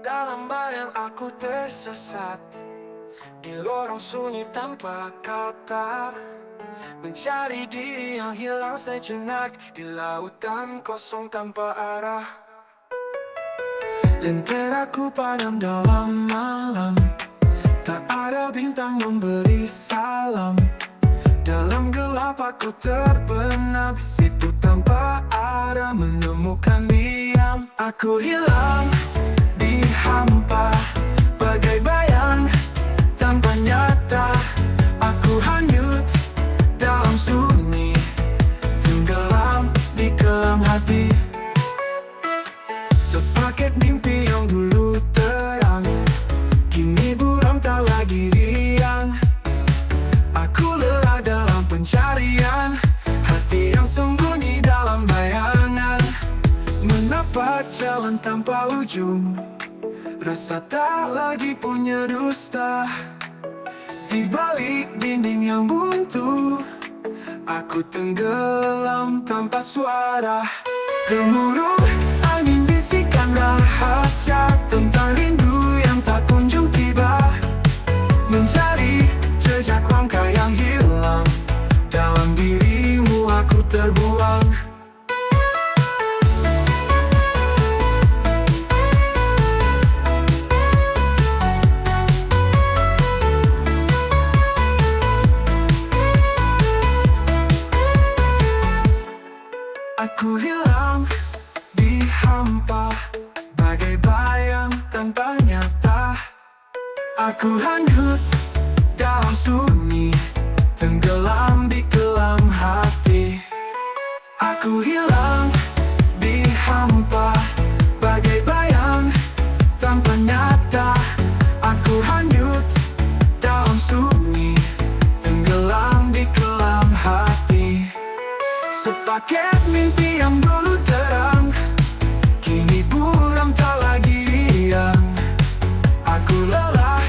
Dalam bayang aku tersesat di lorong sunyi tanpa kata, mencari diri yang hilang sejenak di lautan kosong tanpa arah. Lenteraku padam dalam malam, tak ada bintang memberi salam. Dalam gelap aku terbenam, situ tanpa arah menemukan diam. Aku hilang di hampa, bagai bayang tanpa nyata. Aku hanyut dalam sunyi, tenggelam di kelam hati. Sepaket mimpi yang dulu terang, kini buram tak lagi riang. Aku lelah dalam pencarian, hati yang sembunyi dalam bayangan. Menapak jalan tanpa ujung, rasa tak lagi punya dusta. Di balik dinding yang buntu, aku tenggelam tanpa suara. Gemuruh angin bisikan rahasia tentang rindu yang tak kunjung tiba. Mencari jejak langkah yang hilang, dalam dirimu aku terbuang. Aku hilang di hampa, bagai bayang tanpa nyata. Aku hanyut dalam sunyi, tenggelam di kelam hati. Aku hilang di hampa, bagai bayang tanpa nyata. Aku hanyut dalam sunyi, tenggelam di kelam hati. Sepaket mimpi yang dulu terang, kini buram tak lagi riang. Aku lelah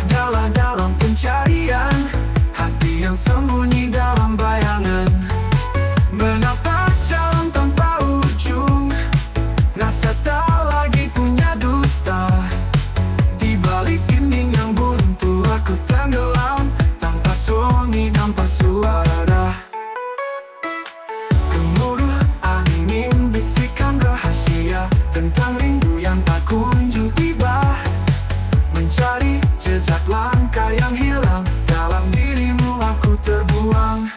dalam pencarian, hati yang sembunyi dalam bayangan. Menapak jalan tanpa ujung, rasa tak lagi punya dusta. Di balik dinding yang buntu, aku tenggelam tanpa sunyi, tanpa suara. Gemuruh angin bisikan rahasia tentang rindu yang tak kunjung tiba. Mencari jejak langkah yang hilang, dalam dirimu aku terbuang.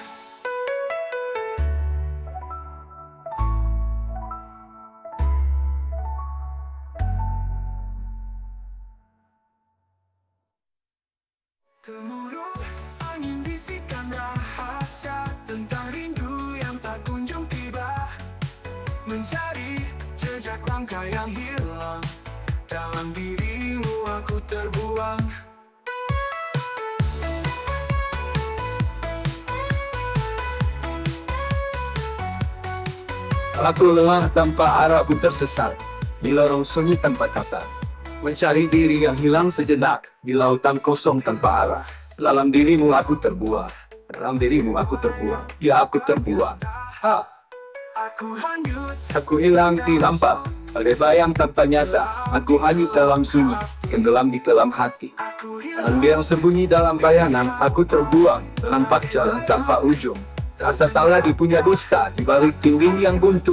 Gemuruh angin bisikan rahasia tentang rindu yang tak kunjung tiba. Mencari jejak langkah yang hilang, dalam dirimu aku terbuang. Aku lelah tanpa arah pun tersesat di lorong sunyi tanpa kata. Mencari diri yang hilang sejenak di lautan kosong tanpa arah. Dalam dirimu aku terbuang. Dalam dirimu aku terbuang. Ya aku terbuang. Aku hanyut, Aku hilang di hampa, bagai bayang tanpa nyata. Aku hanyut dalam sunyi, tenggelam di kelam hati. aku Dalam hilang. yang sembunyi dalam bayangan, aku terbuang. Nampak jalan tanpa ujung, rasa tak lagi punya dusta. Di balik dinding yang buntu,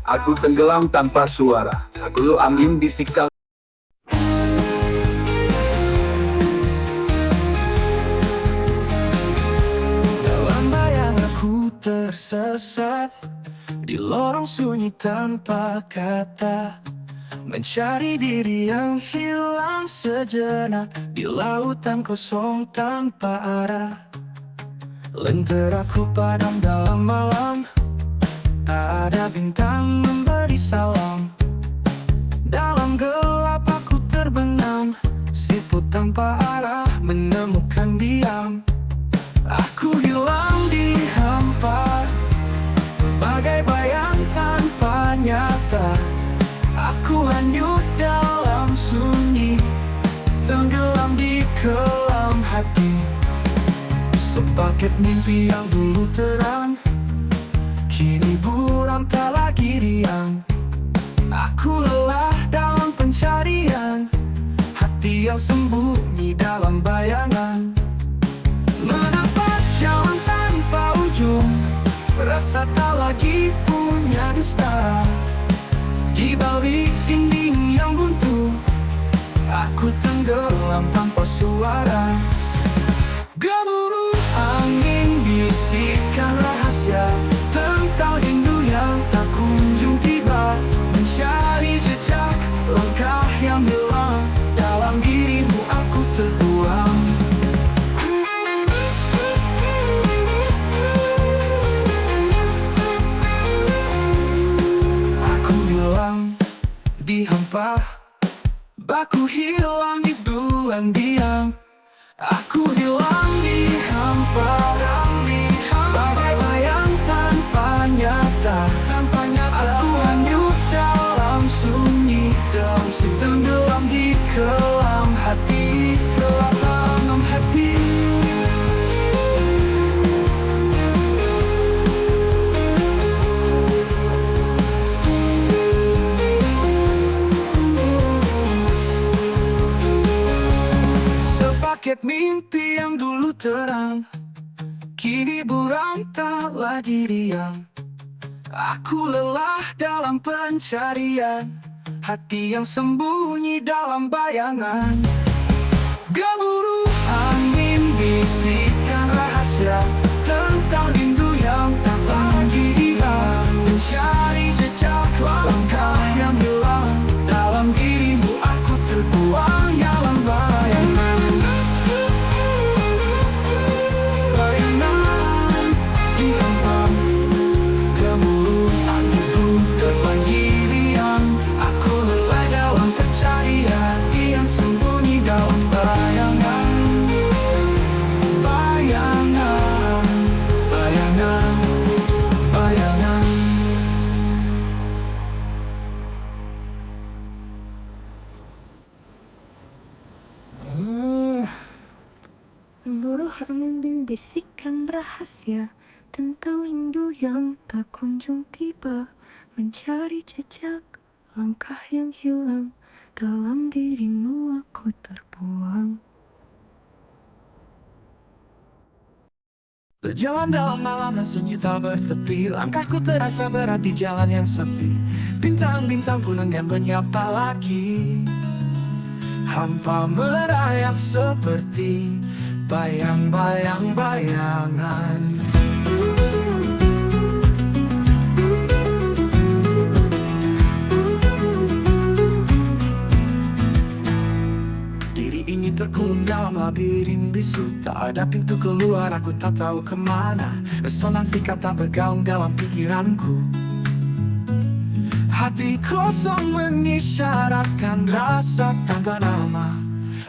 aku tenggelam tanpa suara. Aku angin bisikan. Dalam bayang aku tersesat di lorong sunyi tanpa kata, mencari diri yang hilang sejenak di lautan kosong tanpa arah. Lenteraku padam dalam malam, tak ada bintang memberi salam. Dalam gelap aku terbenam, siput tanpa arah menemukan diam. Aku hilang di hampa, bagai bayang tanpa nyata. Aku hanyut dalam sunyi, tenggelam di kelam hati. Sepaket mimpi yang dulu terang, kini buram tak lagi riang. Aku lelah dalam pencarian, hati yang sembunyi dalam bayangan. Menapak jalan tanpa ujung, rasa tak lagi punya dusta. Di balik dinding yang buntu, aku tenggelam tanpa suara. Gemuruh angin bisikan rahasia tentang rindu yang tak kunjung tiba. Mencari jejak langkah yang hilang, dalam dirimu aku terbuang. Aku hilang di hampa, baku hilang di bulan diam. Aku hilang di hampa, bagai bayang tanpa nyata. Aku hanyut dalam sunyi, tenggelam di kelam hati, kelam hati. Sepaket mimpi yang dulu terang, kini buram tak lagi riang. Aku lelah dalam pencarian, hati yang sembunyi dalam bayangan. Gemuruh angin bisikan rahasia tentang rindu yang tak lagi hilang. Mencari jejak langkah yang hilang, dalam dirimu aku terbuang dalam bayangan. Bayangan di hampa, gemuruh angin terpanggil riang. Aku lelah dalam pencarian, yang sembunyi dalam bayangan. Bayangan, bayangan, bayangan. Gemuruh angin bisikan rahasia tentang rindu yang tak kunjung tiba. Mencari jejak langkah yang hilang, dalam dirimu aku terbuang. Berjalan dalam malam yang sunyi tak bertepi, langkahku terasa berat di jalan yang sepi. Bintang-bintang pun enggan menyapa lagi. Hampa merayap seperti bayang-bayang bayangan. Diri ini terkurung dalam labirin bisu, tak ada pintu keluar, aku tak tahu kemana. Resonansi kata bergaung dalam pikiranku. Hati kosong mengisyaratkan rasa tanpa nama.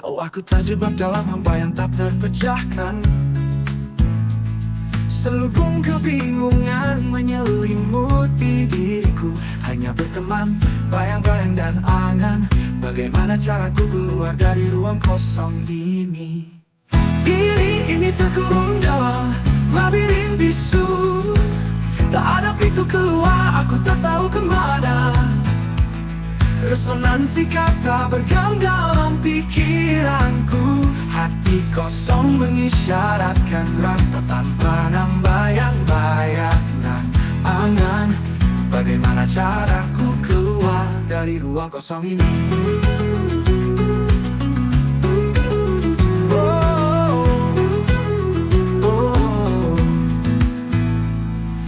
Oh, aku terjebak dalam hampa yang tak terpecahkan. Selubung kebingungan menyelimuti diriku, hanya berteman bayang-bayang dan angan. Bagaimana caraku keluar dari ruang kosong ini? Diri ini terkurung dalam labirin bisu, tak ada pintu keluar, aku tak tahu kemana. Resonansi kata bergaung dalam pikiranku. Hati kosong mengisyaratkan rasa tanpa nama, bayang-bayangan angan. Bagaimana caraku keluar dari ruang kosong ini?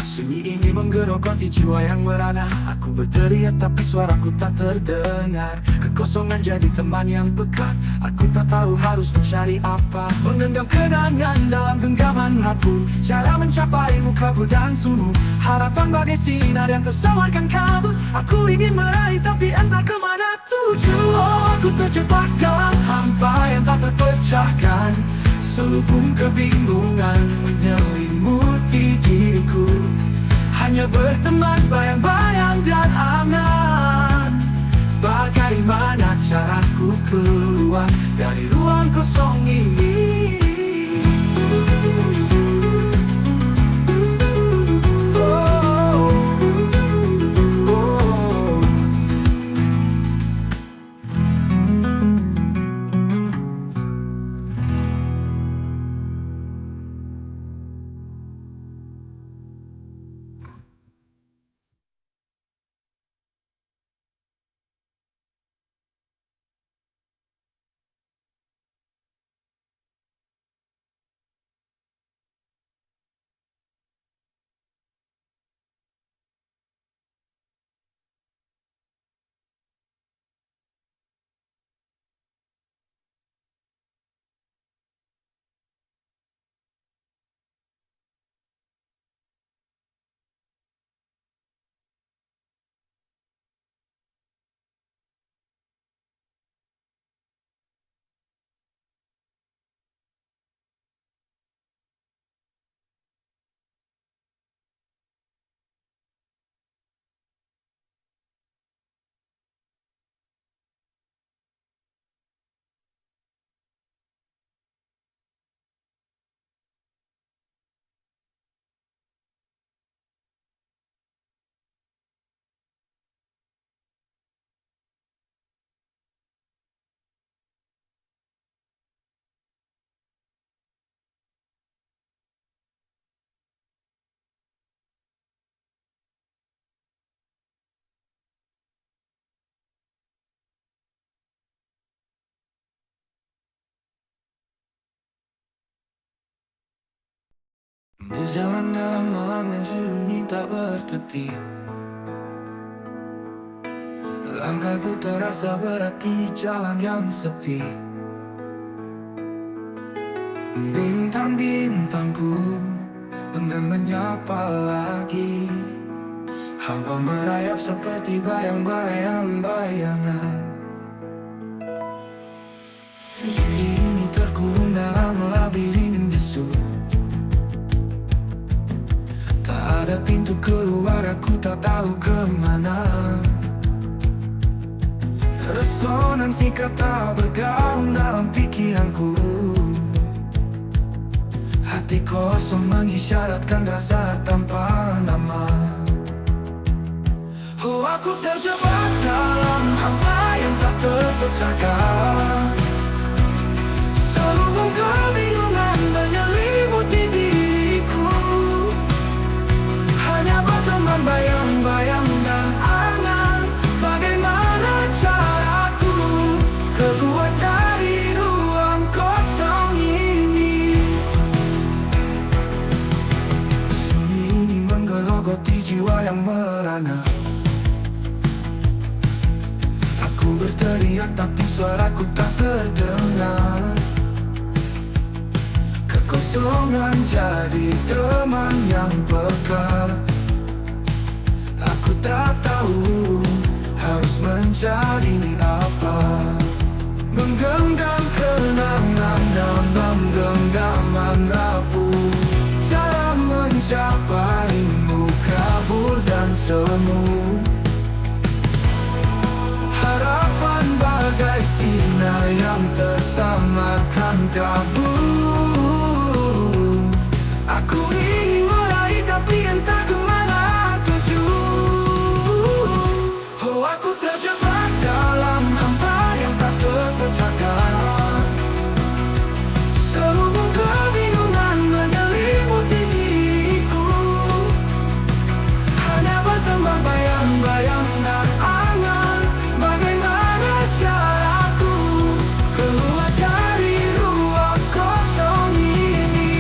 Sunyi ini menggerogoti jiwa yang merana. Aku berteriak tapi suaraku tak terdengar. Kekosongan jadi teman yang pekat. Aku tak tahu harus mencari apa. Mengendam kenangan dalam genggaman rapuh. Cara mencapaimu kabur dan semu. Harapan bagai sinar yang tersamarkan kabut. Aku ingin meraih tapi entah kemana tuju. Oh, aku terjebak dalam hampa yang tak terpecahkan. Selubung kebingungan menyelimuti diriku. Hanya berteman bayang-bayang dan angan. Bagaimana caraku keluar dari ruang kosong ini? Perjalanan malam yang sunyi tak bertepi, langkahku terasa berat di jalan yang sepi. Bintang-bintangku enggan menyapa lagi, hampa merayap seperti bayang-bayang-bayangan. Diri ini terkurung dalam labirin bisu, tak ada pintu keluar, aku tak tahu kemana. Resonansi kata bergaung dalam pikiranku, hati kosong mengisyaratkan rasa tanpa nama. Oh, aku terjebak dalam hampa yang tak terpecahkan. Selubung kebingungan menyelimuti diriku, hanya berteman bayang-bayang dan angan. Bagaimana caraku keluar dari ruang kosong ini? Sunyi ini menggerogoti jiwa yang merana. Aku berteriak tapi suaraku tak terdengar. Kekosongan jadi teman yang peka. Aku tak tahu harus mencari apa. Menggenggam kenangan dalam genggaman rapuh, cara mencapaimu kabur dan semu. Harapan bagai sinar yang tersamarkan kabur. Aku ingin meraih tapi entah kemana tuju. Oh, aku terjebak dalam hampa yang tak terpecahkan. Selubung kebingungan menyelimuti diriku, hanya bertambah bayang-bayang dan angan. Bagaimana caraku keluar dari ruang kosong ini?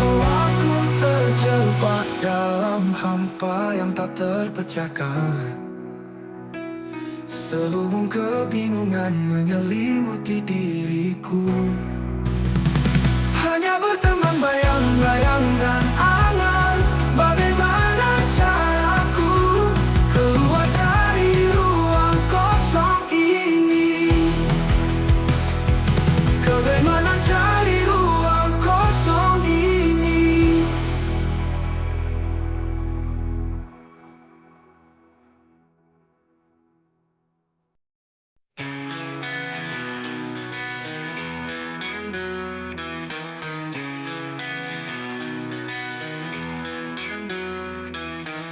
Oh, aku terjebak dalam hampa yang tak terpecahkan. Selubung kebingungan menyelimuti diriku, hanya berteman bayang-bayang dan angan. Bagaimana caraku keluar dari ruang kosong ini? Bagaimana cari ruang kosong ini?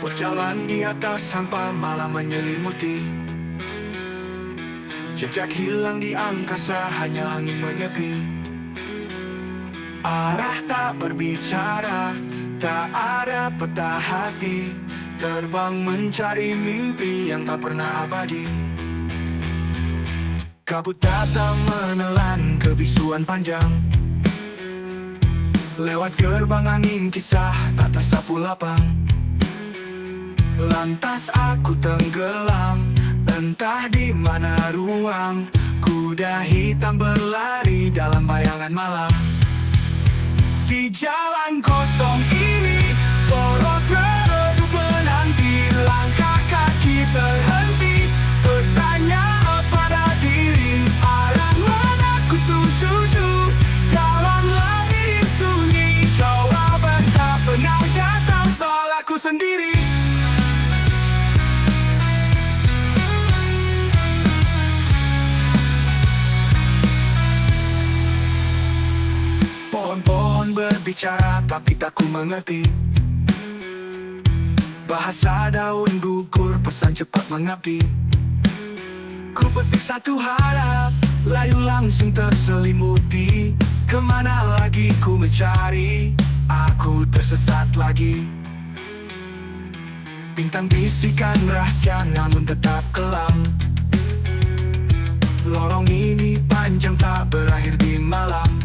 Berjalan di atas hampa malam menyelimuti, jejak hilang di angkasa, hanya angin menyepi. Arah tak berbicara, tak ada peta hati. Terbang mencari mimpi yang tak pernah abadi. Kabut datang menelan kebisuan panjang, lewat gerbang angin kisah tak tersapu lapang. Lantas aku tenggelam, entah di mana ruang. Kuda hitam berlari dalam bayangan malam. Di jalan kosong ini, sorot redup menanti. Langkah kaki terhenti, bertanya pada diri, arah mana ku tuju? Dalam labirin sunyi, jawaban tak pernah datang soal aku sendiri. Pohon-pohon berbicara tapi tak ku mengerti. Bahasa daun gugur, pesan cepat mengabdi. Ku petik satu harap, layu langsung terselimuti. Kemana lagi ku mencari, aku tersesat lagi. Bintang bisikan rahasia namun tetap kelam. Lorong ini panjang tak berakhir di malam.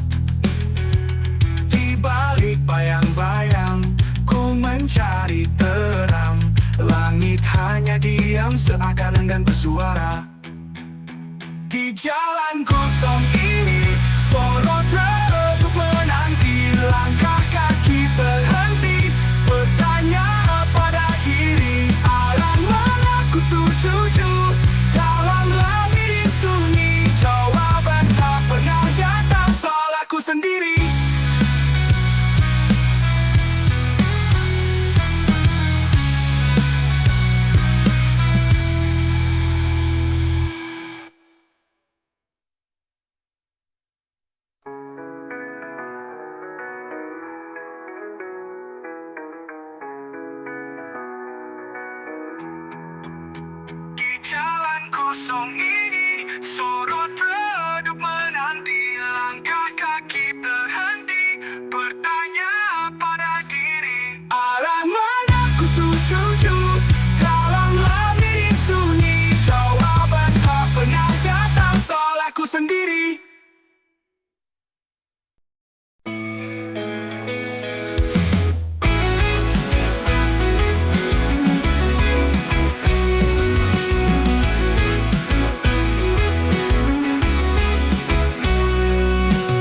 Di balik bayang-bayang ku mencari terang. Langit hanya diam seakan enggan bersuara. Di jalan kosong ini sorot redup menanti. Langkah kaki terhenti bertanya pada diri, arah mana ku tuju? Dalam labirin sunyi jawaban tak pernah datang soal aku sendiri. Jalan kosong ini sorot redup menanti. Langkah kaki terhenti bertanya pada diri, arah mana ku tuju? Dalam labirin sunyi jawaban tak pernah datang soal aku sendiri.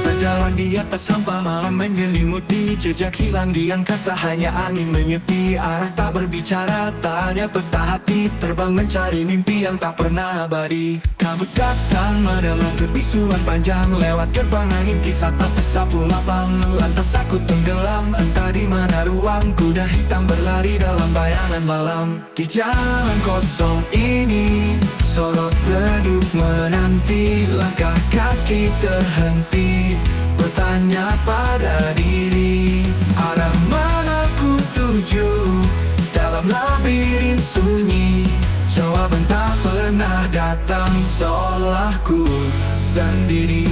Berjalan di atas sampah malam menyelimuti. Jejak hilang di angkasa hanya angin menyepi. Arah tak berbicara, tak ada peta hati. Terbang mencari mimpi yang tak pernah abadi. Kabut datang menelan kebisuan panjang. Lewat gerbang angin kisah tak tersapu lapang. Lantas aku tenggelam entah di mana ruang. Kuda hitam berlari dalam bayangan malam. Di jalan kosong ini sorot redup menanti. Langkah kaki terhenti bertanya pada diri, arah mana ku tuju? Dalam labirin sunyi jawaban tak pernah datang seolah ku sendiri.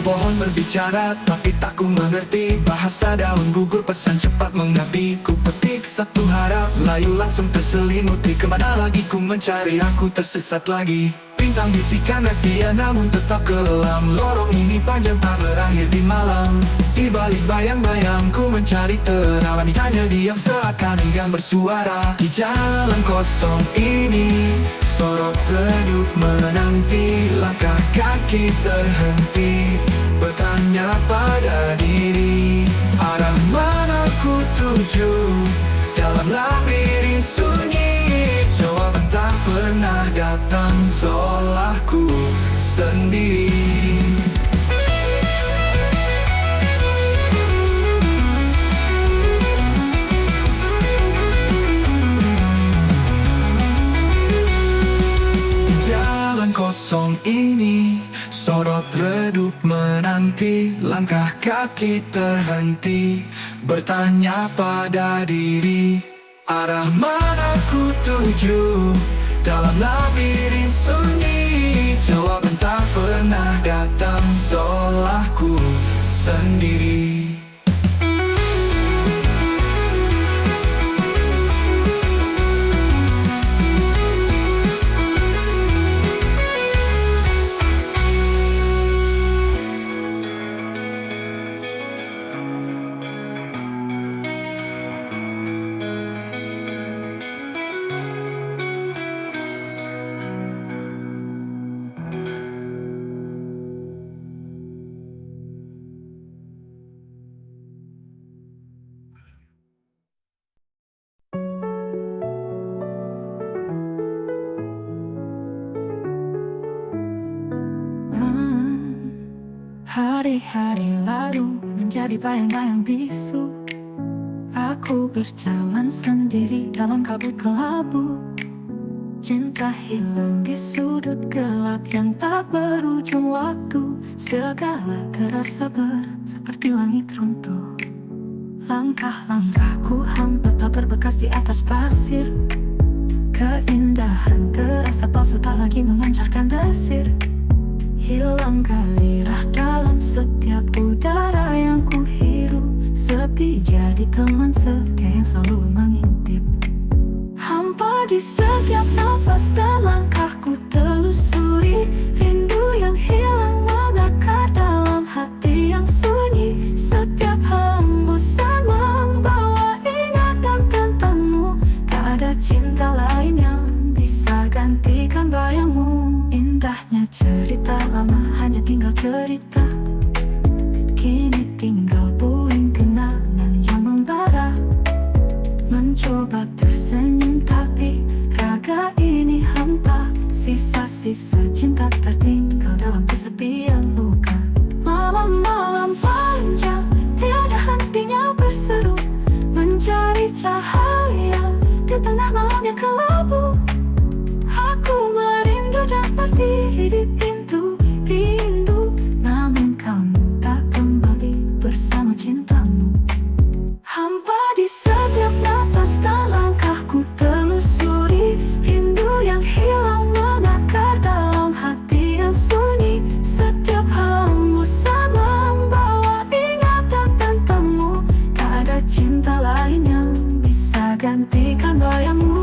Pohon berbicara tapi tak ku mengerti. Bahasa daun gugur pesan cepat mengapi. Ku petik satu harap layu langsung terselimuti. Kemana lagi ku mencari, aku tersesat lagi. Bintang bisikan rahasia namun tetap kelam. Lorong ini panjang tak berakhir di malam. Di balik bayang-bayang ku mencari terang. Langit hanya diam seakan enggan bersuara. Di jalan kosong ini sorot redup menanti. Langkah kaki terhenti bertanya pada diri, arah mana ku tuju? Dalam labirin sunyi jawaban tak pernah datang seolah ku sendiri. Jalan kosong ini sorot redup menanti. Langkah kaki terhenti bertanya pada diri, arah mana ku tuju? Dalam labirin sunyi jawaban tak pernah datang seolah ku sendiri. Hari-hari lalu menjadi bayang-bayang bisu. Aku berjalan sendiri dalam kabut kelabu. Cinta hilang di sudut gelap yang tak berujung waktu. Segala terasa berat seperti langit runtuh. Langkah-langkahku hampir tak berbekas di atas pasir. Keindahan terasa palsu, tak lagi memancarkan desir. Hilang gairah dalam setiap udara yang kuhirup. Sepi jadi teman setia yang selalu mengintip. Hampa di setiap nafas dan langkahku telusuri. Rindu yang hilang mengakar dalam hati yang sunyi. Setiap hembusan membawa ingatan tentangmu. Tak ada cinta lain yang bisa gantikan bayangmu. Indahnya cerita lama hanya tinggal cerita. Kini tinggal puing kenangan yang membara. Mencoba tersenyum tapi raga ini hampa. Sisa-sisa cinta tertinggal dalam kesepian luka. Malam-malam panjang tiada hentinya berseru. Mencari cahaya di tengah malam yang kelabu. Aku merindu dapat di pintu rindu. Namun kamu tak kembali bersama cintamu. Hampa di setiap nafas dan langkahku telusuri. Rindu yang hilang mengakar dalam hati yang sunyi. Setiap hembusan membawa ingatan tentangmu. Tak ada cinta lain yang bisa gantikan bayangmu.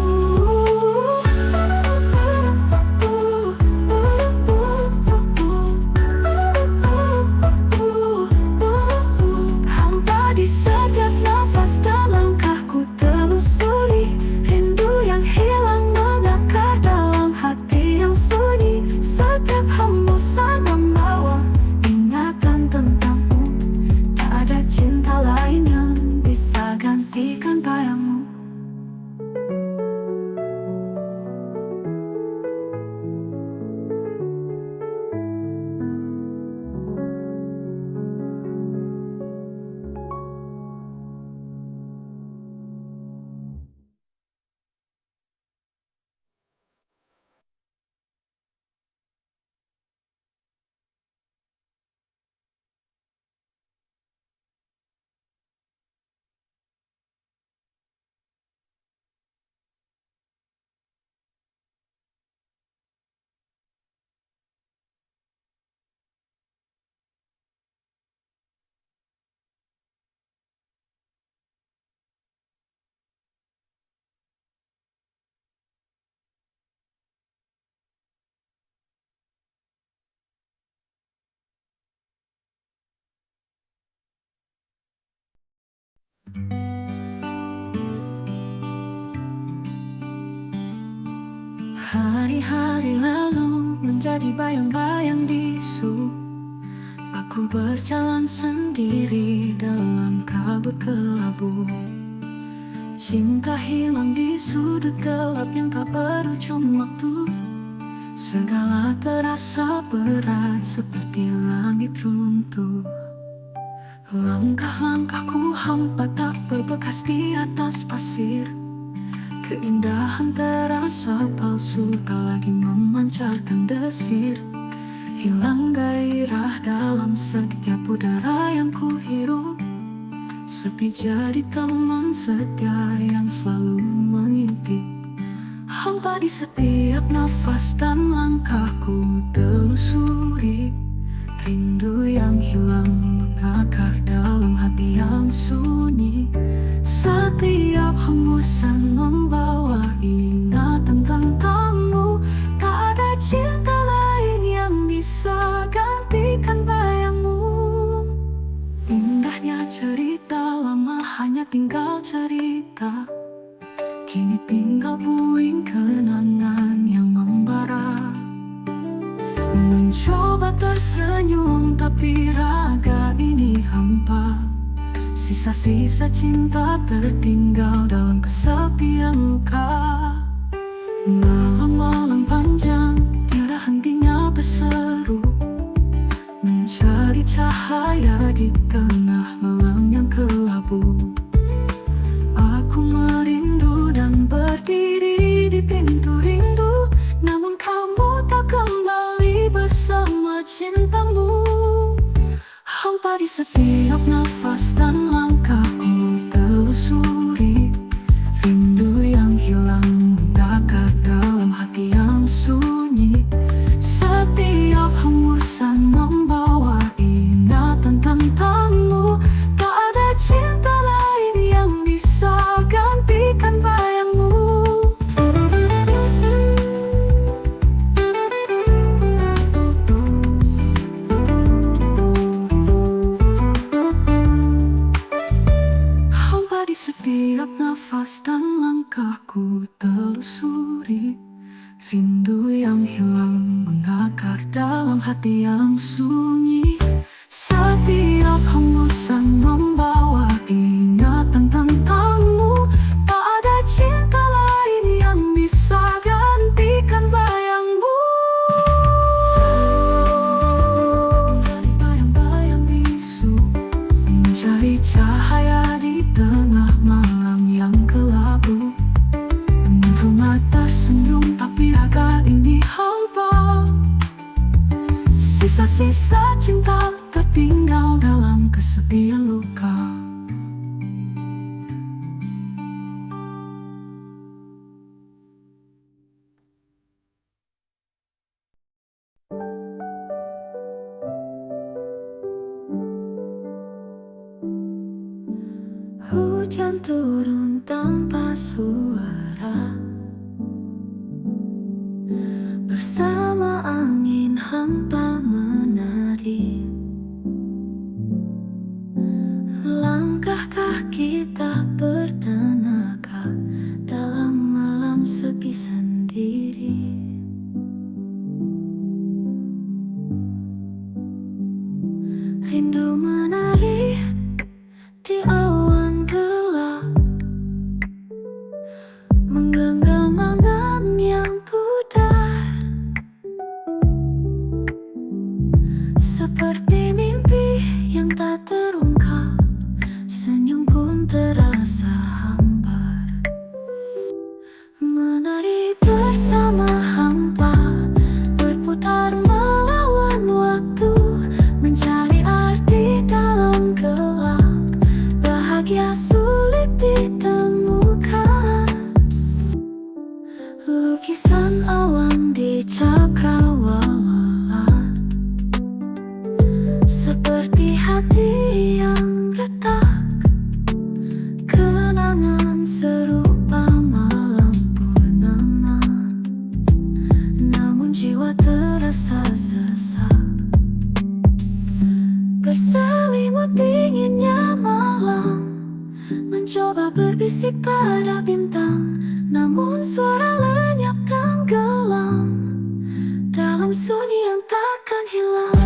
Gantikan bayangmu. Hari-hari lalu menjadi bayang-bayang bisu. Aku berjalan sendiri dalam kabut kelabu. Cinta hilang di sudut gelap yang tak berujung waktu. Segala terasa berat seperti langit runtuh. Langkah-langkahku hampa tak berbekas di atas pasir. Keindahan terasa palsu, tak lagi memancarkan desir. Hilang gairah dalam setiap udara yang kuhirup. Sepi jadi teman setia yang selalu mengintip. Hampa di setiap nafas dan langkahku telusuri. Rindu yang hilang mengakar dalam hati yang sunyi. Setiap hembusan membawa ingatan tentangmu. Tak ada cinta lain yang bisa gantikan bayangmu. Indahnya cerita lama hanya tinggal cerita. Kini tinggal puing kenangan yang membara. Mencoba tersenyum tapi raga ini hampa. Sisa-sisa cinta tertinggal dalam kesepian luka. Malam-malam panjang tiada hentinya berseru. Mencari cahaya di tengah malam yang kelabu. Aku merindu dan berdiri di pintu rindu. Namun kamu tak kembali bersama cintamu. Hampa di setiap nafas dan langkahku telusuri. Rindu yang hilang mendakar ku telusuri. Rindu yang hilang mengakar dalam hati yang sunyi. Setiap hembusan membawa ingatan tentangmu. Tak ada cinta lain yang bisa gantikan bayangmu. Dari bayang-bayang bisu, mencari cahaya di tengah malam yang kelabu. Menyentuh mata senyum tapi raga ini hampa. Sisa-sisa cinta tertinggal dalam kesepian luka. Hujan turun tanpa suara, bersama angin hampa menari. Langkah kaki tak bertenaga dalam malam sepi sendiri. Rindu menari di awan gelap, menggenggam angan yang pudar. Seperti mimpi yang tak terungkap, senyum pun terasa hambar. Menari bersama hampa, berputar melawan waktu, mencari arti dalam gelap. Bahagia sulit ditemukan. Lukisan awan di cakrawala, seperti hati yang retak. Kenangan serupa malam purnama, namun jiwa terasa sesak. Berselimut dinginnya malam, mencoba berbisik pada bintang, namun suara lenyap tenggelam dalam sunyi yang takkan hilang.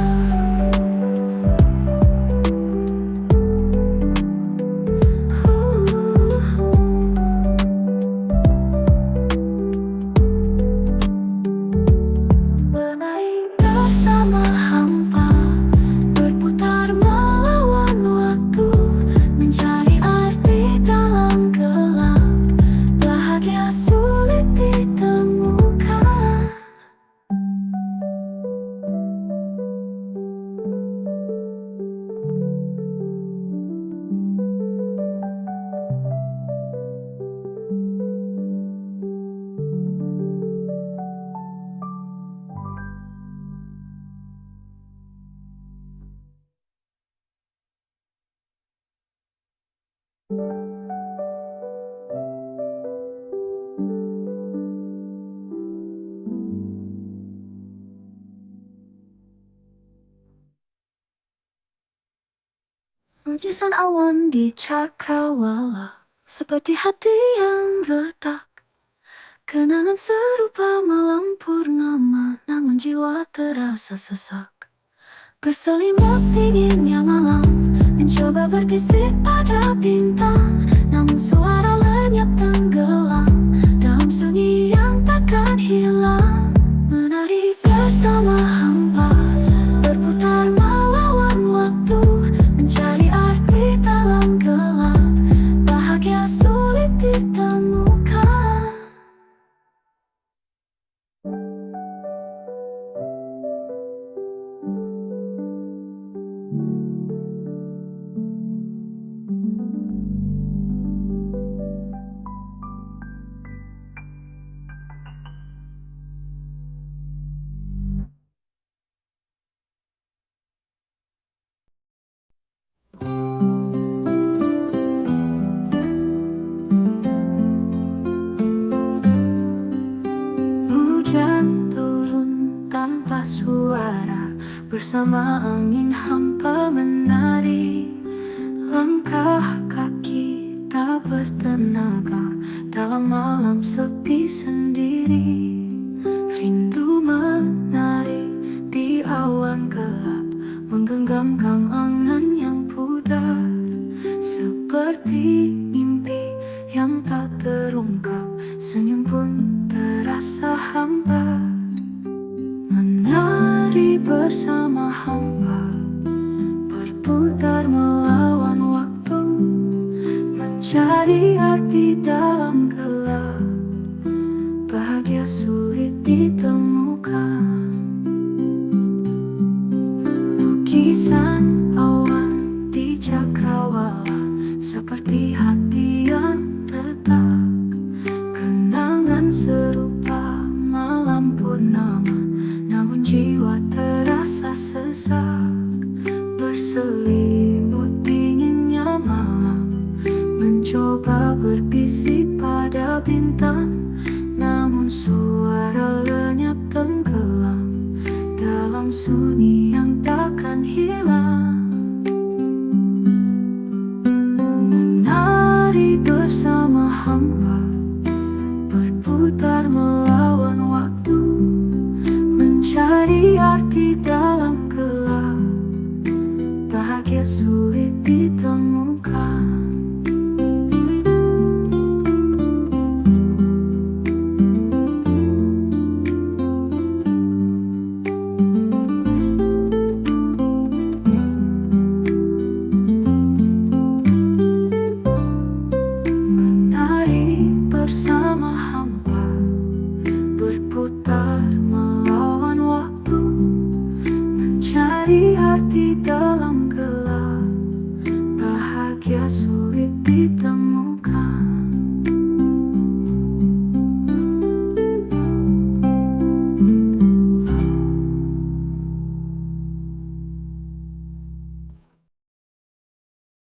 Menari bersama hampa, berputar melawan waktu, mencari arti dalam gelap. Bahagia sulit ditemukan. Lukisan awan di cakrawala, seperti hati yang retak. Kenangan serupa malam purnama, namun jiwa terasa sesak. Berselimut dinginnya malam, mencoba berbisik pada bintang, namun suara lenyap tenggelam dalam sunyi yang takkan hilang. Menari bersama hampa, berputar melawan waktu, mencari arti dalam gelap. Bahagia sulit ditemukan. Hujan turun tanpa suara, bersama angin hampa menari. Langkah kaki tak bertenaga dalam malam sepi sendiri, rindu menari di awan gelap, menggenggam angan yang pudar, seperti mimpi yang tak terungkap, senyum pun terasa hampa. Menari bersama hamba, berputar melawan waktu, mencari arti dalam gelap, bahagia sulit ditemukan. Lukisan awan di cakrawala, seperti hati yang retak, kenangan serupa malam purnama, namun jiwa terasa sesak. Berselimut dinginnya malam, mencoba berbisik pada bintang, namun suara lenyap tenggelam dalam sunyi yang takkan hilang. Menari bersama hamba, berputar melawan waktu, mencari arti dalam gelap, bahagia sulit ditemukan. Menari bersama hamba,